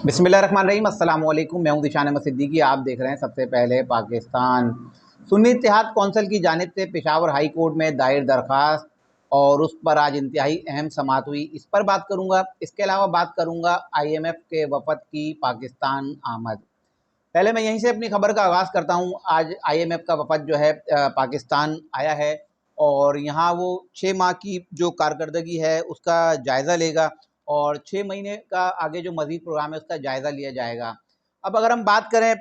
बिस्मिल्लाहिर्रहमानिर्रहीम अस्सलाम वालेकुम। मैं हूं दिशान अहमद सिद्दीकी। आप देख रहे हैं सबसे पहले पाकिस्तान। सुन्नी इत्तेहाद कौंसिल की जानिब से पेशावर हाई कोर्ट में दायर दरख्वास्त और उस पर आज इंतहाई अहम समाअत हुई, इस पर बात करूंगा। इसके अलावा बात करूंगा IMF के वफद की पाकिस्तान आमद। पहले मैं यहीं से अपनी खबर का आगाज़ करता हूं। आज IMF का वफद जो है पाकिस्तान आया है और यहाँ वो 6 माह की जो कारकर्दगी है उसका जायज़ा लेगा और 6 महीने का आगे जो मज़ीद प्रोग्राम है उसका जायज़ा लिया जाएगा। अब अगर हम बात करें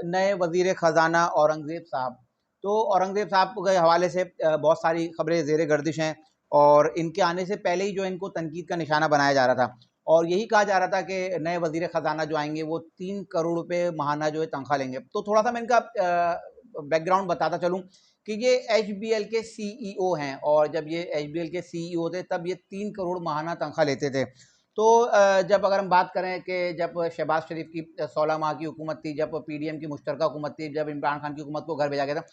नए वज़ीर ख़ज़ाना औरंगज़ेब साहब, तो औरंगज़ेब साहब के हवाले से बहुत सारी खबरें ज़ेरे गर्दिश हैं और इनके आने से पहले ही जो इनको तनकीद का निशाना बनाया जा रहा था और यही कहा जा रहा था कि नए वज़ीर ख़ज़ाना जो आएंगे वो 3 करोड़ रुपए माहाना जो है तनख्वाह लेंगे। तो थोड़ा सा मैं इनका बैकग्राउंड बताता चलूँ कि ये HBL के CEO हैं और जब ये HBL के CEO थे तब ये 3 करोड़ माहाना तनख्वाह लेते थे। तो जब अगर हम बात करें कि जब शहबाज शरीफ की 16 माह की हुकूमत थी, जब PDM की मुश्तरका हुकूमत थी, जब इमरान खान की हुकूमत को घर भेजा गया था,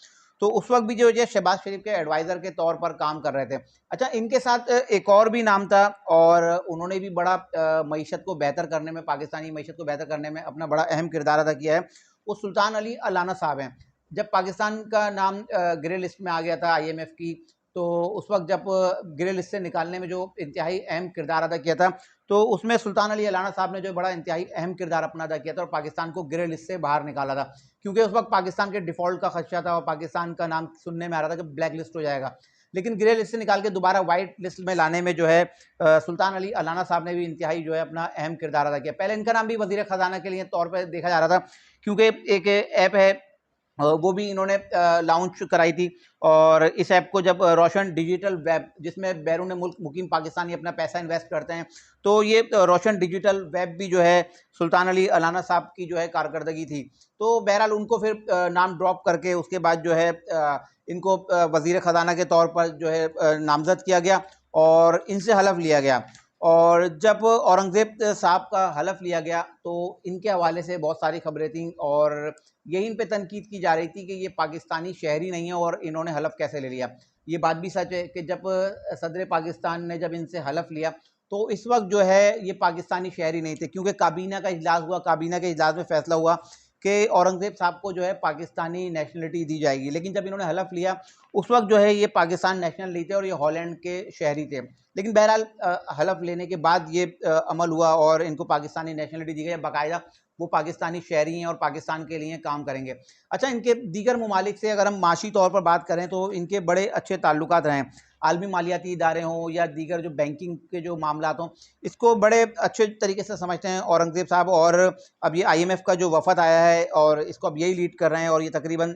तो उस वक्त भी जो है शहबाज शरीफ के एडवाइज़र के तौर पर काम कर रहे थे। अच्छा, इनके साथ एक और भी नाम था और उन्होंने भी बड़ा मईशत को बेहतर करने में, पाकिस्तानी मईशत को बेहतर करने में अपना बड़ा अहम किरदार अदा किया है। वो सुल्तान अली अलाना साहब हैं। जब पाकिस्तान का नाम ग्रे लिस्ट में आ गया था IMF की, तो उस वक्त जब ग्रे लिस्ट से निकालने में जो इंतहाई अहम किरदार अदा किया था, तो उसमें सुल्तान अली अलाना साहब ने जो बड़ा इंतहाई अहम किरदार अपना अदा किया था और पाकिस्तान को ग्रे लिस्ट से बाहर निकाला था, क्योंकि उस वक्त पाकिस्तान के डिफ़ॉल्ट का खदशा था और पाकिस्तान का नाम सुनने में आ रहा था कि ब्लैक लिस्ट हो जाएगा। लेकिन ग्रे लिस्ट से निकाल के दोबारा वाइट लिस्ट में लाने में जो है सुल्तान अली अलाना साहब ने भी इंतहाई जो है अपना अहम किरदार अदा किया। पहले इनका नाम भी वज़ीर ख़ज़ाना के लिए तौर पर देखा जा रहा था, क्योंकि एक ऐप है वो भी इन्होंने लॉन्च कराई थी और इस ऐप को जब रोशन डिजिटल वेब, जिसमें बैरून मुल्क मुकीम पाकिस्तानी अपना पैसा इन्वेस्ट करते हैं, तो ये रोशन डिजिटल वेब भी जो है सुल्तान अली अलाना साहब की जो है कारकर्दगी थी। तो बहरहाल उनको फिर नाम ड्रॉप करके उसके बाद जो है इनको वज़ीर ख़ज़ाना के तौर पर जो है नामज़द किया गया और इनसे हलफ लिया गया। और जब औरंगज़ेब साहब का हलफ लिया गया तो इनके हवाले से बहुत सारी खबरें थीं और यही इन पे तनकीद की जा रही थी कि ये पाकिस्तानी शहरी नहीं है और इन्होंने हलफ कैसे ले लिया। ये बात भी सच है कि जब सदर पाकिस्तान ने जब इनसे हलफ लिया तो इस वक्त जो है ये पाकिस्तानी शहरी नहीं थे, क्योंकि काबीना का इजलास हुआ। काबीना के इजलास में फैसला हुआ कि औरंगज़ेब साहब को जो है पाकिस्तानी नेशनलिटी दी जाएगी, लेकिन जब इन्होंने हलफ लिया उस वक्त जो है ये पाकिस्तान नेशनल नहीं थे और ये हॉलैंड के शहरी थे। लेकिन बहरहाल हलफ लेने के बाद ये अमल हुआ और इनको पाकिस्तानी नेशनलिटी दी गई। बाकायदा वो पाकिस्तानी शहरी हैं और पाकिस्तान के लिए काम करेंगे। अच्छा, इनके दीगर ममालिक से अगर हम माशी तौर पर बात करें तो इनके बड़े अच्छे ताल्लुकात रहे हैं। आलमी मालियाती इदारे हों या दीगर जो बैंकिंग के जो मामलात हों, इसको बड़े अच्छे तरीके से समझते हैं औरंगज़ेब साहब। और अब ये IMF का जो वफ़द आया है और इसको अब यही लीड कर रहे हैं और ये तकरीबन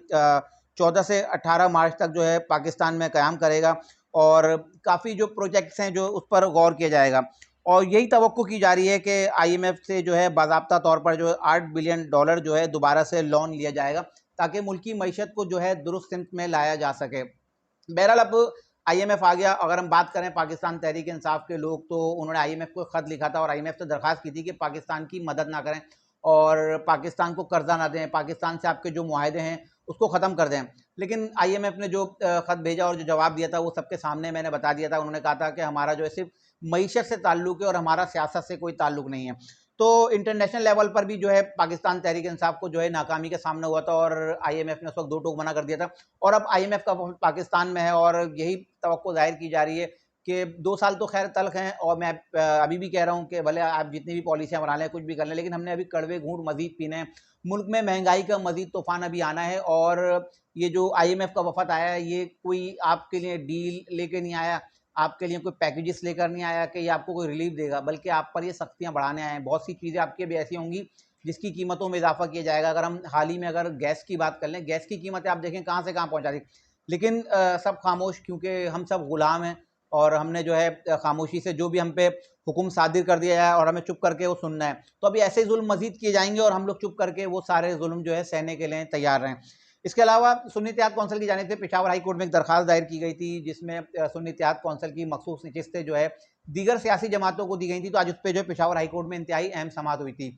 14 से 18 मार्च तक जो है पाकिस्तान में क़याम करेगा और काफ़ी जो प्रोजेक्ट्स हैं जो उस पर गौर किया जाएगा। और यही तवक्को की जा रही है कि IMF से जो है बाज़ाब्ता तौर पर जो है $8 बिलियन जो है दोबारा से लोन लिया जाएगा, ताकि मुल्की मईशत को जो है दुरुस्त सिमत में लाया जा सके। बहरहाल अब IMF आ गया। अगर हम बात करें पाकिस्तान तहरीक इंसाफ के लोग, तो उन्होंने IMF को ख़त लिखा था और IMF से दरख्वास्त की थी कि पाकिस्तान की मदद ना करें और पाकिस्तान को कर्जा ना दें, पाकिस्तान से आपके जो मुआहदे हैं उसको ख़त्म कर दें। लेकिन IMF ने जो ख़त भेजा और जो जवाब दिया था वो सबके सामने मैंने बता दिया था। उन्होंने कहा था कि हमारा जो है सिर्फ मईशत से ताल्लुक़ है और हमारा सियासत से कोई ताल्लुक़ नहीं है। तो इंटरनेशनल लेवल पर भी जो है पाकिस्तान तहरीक इंसाफ को जो है नाकामी का सामना हुआ था और IMF ने उस वक्त दो टूक मना कर दिया था। और अब IMF का वफ़द पाकिस्तान में है और यही तवक्को ज़ाहिर की जा रही है कि 2 साल तो खैर तल्ख़ हैं और मैं अभी भी कह रहा हूँ कि भले आप जितनी भी पॉलिसियाँ बना लें, कुछ भी कर लें, लेकिन हमने अभी कड़वे घूंट मज़ीद पीने हैं। मुल्क में महंगाई का मज़ीद तूफ़ान अभी आना है और ये जो IMF का वफ़द आया है ये कोई आपके लिए डील लेके नहीं आया, आपके लिए कोई पैकेजेस लेकर नहीं आया कि ये आपको कोई रिलीफ देगा, बल्कि आप पर ये सख्तियाँ बढ़ाने आए हैं। बहुत सी चीज़ें आपकी भी ऐसी होंगी जिसकी कीमतों में इजाफा किया जाएगा। अगर हम हाल ही में अगर गैस की बात कर लें, गैस की कीमतें आप देखें कहाँ से कहाँ पहुँचा दी, लेकिन सब खामोश, क्योंकि हम सब गुलाम हैं और हमने जो है खामोशी से जो भी हम पे हुक्म सादिर कर दिया है और हमें चुप करके वो सुनना है। तो अभी ऐसे जुल्म मज़ीद किए जाएंगे और हम लोग चुप करके वो सारे जुल्म जो है सहने के लिए तैयार रहें। इसके अलावा सुन्नी इत्तेहाद कौंसिल की जानिब से पेशावर हाई कोर्ट में एक दरख्वास्त दायर की गई थी, जिसमें सुन्नी इत्तेहाद कौंसिल की मखसूस नशिस्तें जो है दीगर सियासी जमातों को दी गई थी। तो आज उस पर जो है पेशावर हाई कोर्ट में इंतहाई अहम समाअत हुई थी।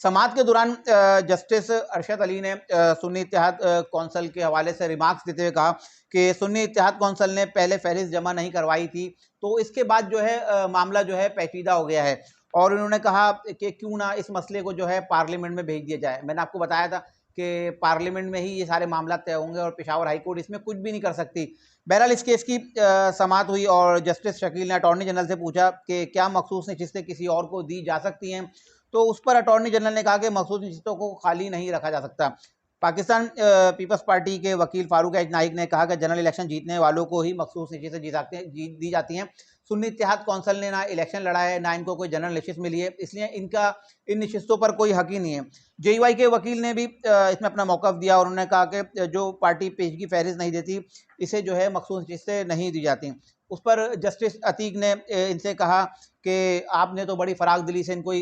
समाअत के दौरान जस्टिस अरशद अली ने सुन्नी इत्तेहाद कौंसिल के हवाले से रिमार्क्स देते हुए कहा कि सुन्नी इत्तेहाद कौंसिल ने पहले फहरिस्त जमा नहीं करवाई थी, तो इसके बाद जो है मामला जो है पेचीदा हो गया है और उन्होंने कहा कि क्यों ना इस मसले को जो है पार्लियामेंट में भेज दिया जाए। मैंने आपको बताया था कि पार्लियामेंट में ही ये सारे मामला तय होंगे और पेशावर हाई कोर्ट इसमें कुछ भी नहीं कर सकती। बहरहाल इस केस की समाअत हुई और जस्टिस शकील ने अटॉर्नी जनरल से पूछा कि क्या मखसूस नशिस्तें किसी और को दी जा सकती हैं, तो उस पर अटॉर्नी जनरल ने कहा कि मखसूस नशिस्तों को खाली नहीं रखा जा सकता। पाकिस्तान पीपल्स पार्टी के वकील फारूक एच नाइक ने कहा कि जनरल इलेक्शन जीतने वालों को ही मखसूस नशिस्तें दी जाती हैं। सुन्नी इत्तेहाद कौंसिल ने ना इलेक्शन लड़ा है, ना इनको कोई जनरल नशिस्त मिली है, इसलिए इनका इन नशिस्तों पर कोई हक ही नहीं है। जेयूआई के वकील ने भी इसमें अपना मौक़िफ़ दिया और उन्होंने कहा कि जो पार्टी पेशगी फहरिस्त नहीं देती, इसे जो है मखसूस नशिस्तें नहीं दी जाती। उस पर जस्टिस अतीक ने इनसे कहा कि आपने तो बड़ी फ़राग दिली से इनको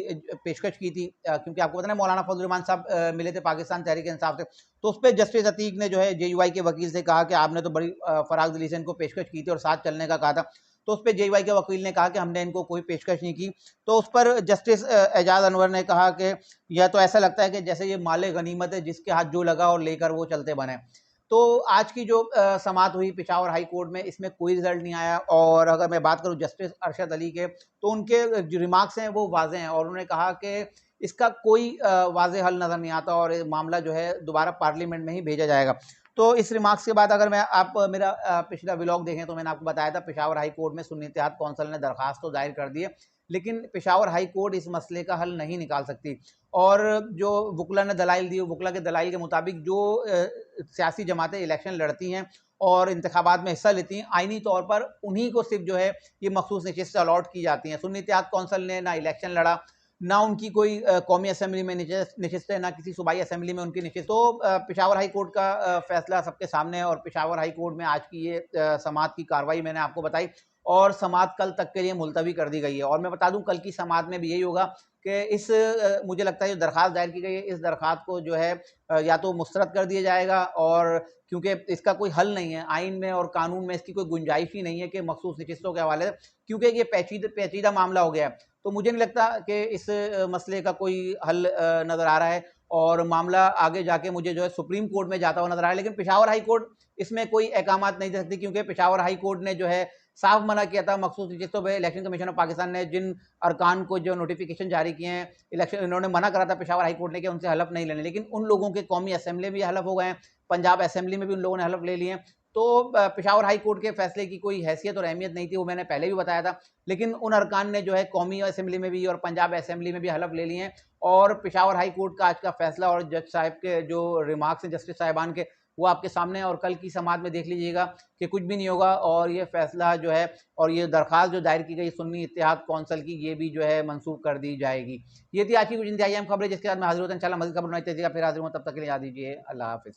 पेशकश की थी, क्योंकि आपको पता है मौलाना फजल रहमान साहब मिले थे पाकिस्तान तहरीक इंसाफ से। तो उस पर जस्टिस अतीक ने जो है जेयूआई के वकील से कहा कि आपने तो बड़ी फ़राग दिली से इनको पेशकश की थी और साथ चलने का कहा था। तो उस पर जेयूआई के वकील ने कहा कि हमने इनको कोई पेशकश नहीं की। तो उस पर जस्टिस एजाज अनवर ने कहा कि यह तो ऐसा लगता है कि जैसे ये माले गनीमत है, जिसके हाथ जो लगा और लेकर वो चलते बने। तो आज की जो समाअत हुई पेशावर हाई कोर्ट में, इसमें कोई रिजल्ट नहीं आया। और अगर मैं बात करूं जस्टिस अरशद अली के, तो उनके जो रिमार्क्स हैं वो वाज़ेह हैं और उन्होंने कहा कि इसका कोई वाज़ेह हल नज़र नहीं आता और ये मामला जो है दोबारा पार्लियामेंट में ही भेजा जाएगा। तो इस रिमार्क्स के बाद अगर मैं आप मेरा पिछला व्लॉग देखें तो मैंने आपको बताया था पेशावर हाई कोर्ट में सुन्नी इत्तेहाद कौंसिल ने दरख्वास्त तो दायर कर दी है, लेकिन पेशावर हाई कोर्ट इस मसले का हल नहीं निकाल सकती। और जो वुकला ने दलाइल दी, वुकला के दलाइल के मुताबिक जो सियासी जमातें इलेक्शन लड़ती हैं और इंतखाबात में हिस्सा लेती हैं, आइनी तौर पर उन्हीं को सिर्फ जो है ये मखसूस नशिस्त अलॉट की जाती हैं। सुन्नी इत्तेहाद कौंसिल ने ना इलेक्शन लड़ा, ना उनकी कोई कौमी असम्बली में नशिस्त है, ना किसी सूबाई असम्बली में उनकी नशिस्त। तो पेशावर हाई कोर्ट का फैसला सबके सामने है और पेशावर हाई कोर्ट में आज की ये समाअत की कार्रवाई मैंने आपको बताई और समाअत कल तक के लिए मुलतवी कर दी गई है। और मैं बता दूं कल की समाअत में भी यही होगा कि इस मुझे लगता है जो दरख्वास्त दायर की गई है, इस दरख्वास्त को जो है या तो मुस्तरद कर दिया जाएगा, और क्योंकि इसका कोई हल नहीं है, आइन में और कानून में इसकी कोई गुंजाइश ही नहीं है कि मखसूस नशिस्तों के हवाले से, क्योंकि ये पेचीदा मामला हो गया है। तो मुझे नहीं लगता कि इस मसले का कोई हल नज़र आ रहा है और मामला आगे जाके मुझे जो है सुप्रीम कोर्ट में जाता हुआ नजर आ रहा है। लेकिन पेशावर हाई कोर्ट इसमें कोई अहकामात नहीं दे सकती, क्योंकि पेशावर हाई कोर्ट ने जो है साफ मना किया था मखसूस नशिस्तों पर। इलेक्शन कमीशन ऑफ पाकिस्तान ने जिन अरकान को जो नोटिफिकेशन जारी किए हैं, इलेक्शन इन्होंने मना करा था पेशावर हाई कोर्ट ने कि उनसे हलफ नहीं लेने, लेकिन उन लोगों के कौमी असम्बली में भी हलफ हो गए हैं, पंजाब असम्बली में भी उन लोगों ने हलफ ले लिए हैं। तो पेशावर हाई कोर्ट के फैसले की कोई हैसियत और अहमियत नहीं थी, वो मैंने पहले भी बताया था। लेकिन उन अरकान ने जो है कौमी असम्बली में भी और पंजाब असम्बली में भी हलफ ले लिए हैं। और पेशावर हाई कोर्ट का आज का फैसला और जज साहब के जो रिमार्क्स हैं जस्टिस साहिबान के, वो आपके सामने है। और कल की समाअत में देख लीजिएगा कि कुछ भी नहीं होगा और ये फैसला जो है और ये दरख्वास्त जो दायर की गई सुन्नी इत्तेहाद कौंसिल की, ये भी जो है मंसूख कर दी जाएगी। ये थी आज की कुछ इंतहाई अहम खबरें जिसके साथ मैं हाजिर होता हूं। इंशाल्लाह मज़ीद खबर नहीं तेजी का फिर हाजिर हूँ, तब तक के लिए याद दीजिए अल्लाह हाफिज़।